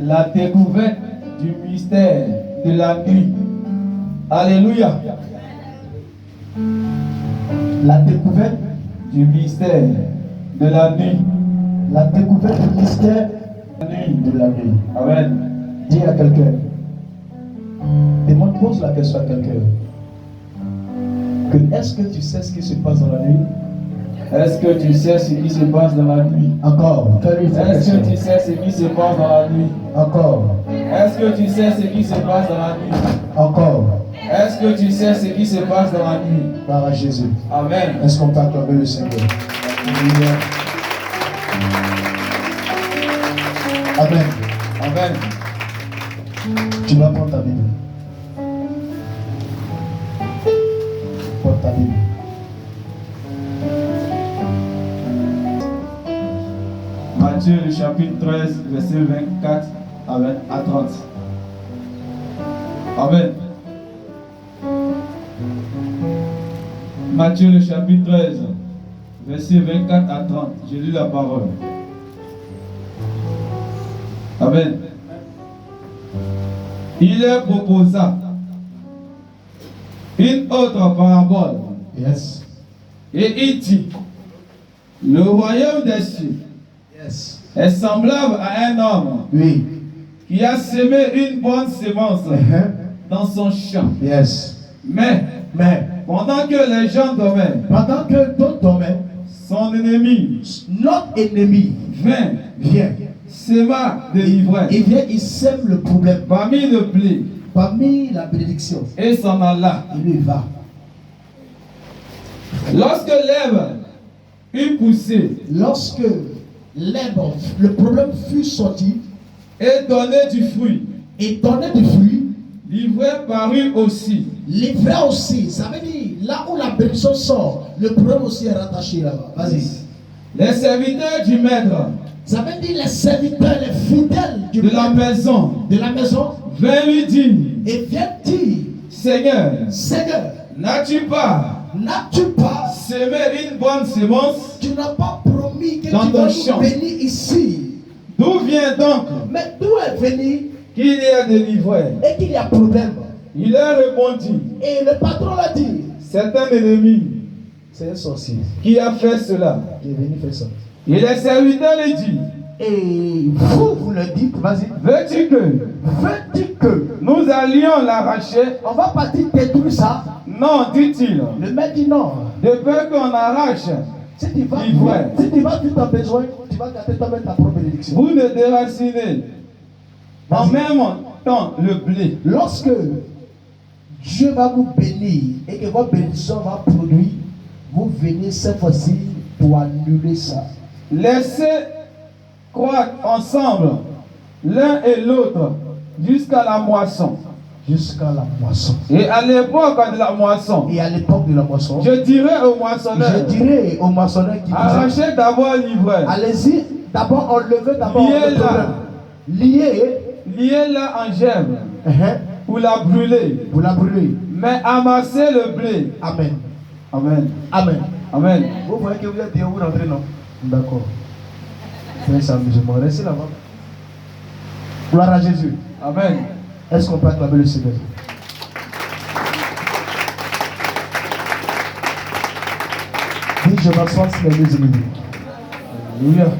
La découverte du mystère de la nuit. Alléluia. La découverte du mystère de la nuit. La découverte du mystère de la nuit. Amen. Dis à quelqu'un. Pose la question à quelqu'un. Est-ce que tu sais ce qui se passe dans la nuit? Est-ce que tu sais ce qui se passe dans la nuit? Encore. Est-ce que tu sais ce qui se passe dans la nuit? Encore. Est-ce que tu sais ce qui se passe dans la nuit? Encore. Est-ce que tu sais ce qui se passe dans la nuit? Par Jésus. Amen. Est-ce qu'on peut acclamer le Seigneur? Amen. Amen. Tu vas prendre ta Bible. Prends ta Bible. Matthieu le chapitre 13, verset 24 à 30. Amen. Matthieu le chapitre 13, verset 24 à 30. Je lis la parole. Amen. Il leur proposa une autre parabole. Yes. Et il dit, le royaume des cieux Yes. est semblable à un homme Oui. qui a semé une bonne semence dans son champ. Yes. Mais pendant que les gens dormaient, pendant que d'autres dormaient, son ennemi, notre ennemi, vient, sema de l'ivresse. Il vient, il sème le problème parmi le blé, parmi la bénédiction, et s'en alla. Il lui va. Lorsque l'herbe eut poussé, lorsque l'herbe, le problème fut sorti, et donné du fruit, l'ivraie parut aussi. L'ivraie aussi, ça veut dire là où la bénédiction sort, le problème aussi est rattaché là-bas. Vas-y. Les serviteurs du maître, ça veut dire les serviteurs, les fidèles de la maison, vinrent lui dire, et viennent dire, Seigneur, n'as-tu pas semé une bonne semence? Tu n'as pas promis que dans tu ton vas champ. nous bénir ici. D'où vient donc mais d'où est venu qu'il y a de l'ivraie et qu'il y a problème? Il leur répondit, et le patron l'a dit, c'est un ennemi, c'est un sorcier qui a fait cela. Qui est venu faire ça. Et les serviteurs lui disent, et vous le dites, vas-y. Veux-tu que nous allions l'arracher? On va partir détruire ça. Non, dit-il. Le maître dit non. De peur qu'on arrache si tu vas tout ton besoin, tu vas garder toi-même ta propre bénédiction. Vous ne déracinez en même temps le blé. Lorsque Dieu va vous bénir et que votre bénédiction va produire, vous venez cette fois-ci pour annuler ça. Laissez croître ensemble l'un et l'autre jusqu'à la moisson. Jusqu'à la moisson. Et à l'époque de la moisson, Et à l'époque de la moisson, je dirais aux moissonneurs, je dirais aux moissonneurs qui disaient, arrachez d'abord l'ivraie, allez-y, d'abord enlevez d'abord Liez-la. le problème. Liez, liez-la en gerbe pour la brûler, vous la brûlez. mais amassez le blé. Amen. Amen. Amen. Amen. Vous voyez que vous êtes où rentrer, non? D'accord. Faites un musulman. Restez là-bas. Gloire à Jésus. Amen. Est-ce qu'on peut acclamer le Seigneur? Dis, je m'assois sur les deux ennemis. Alléluia.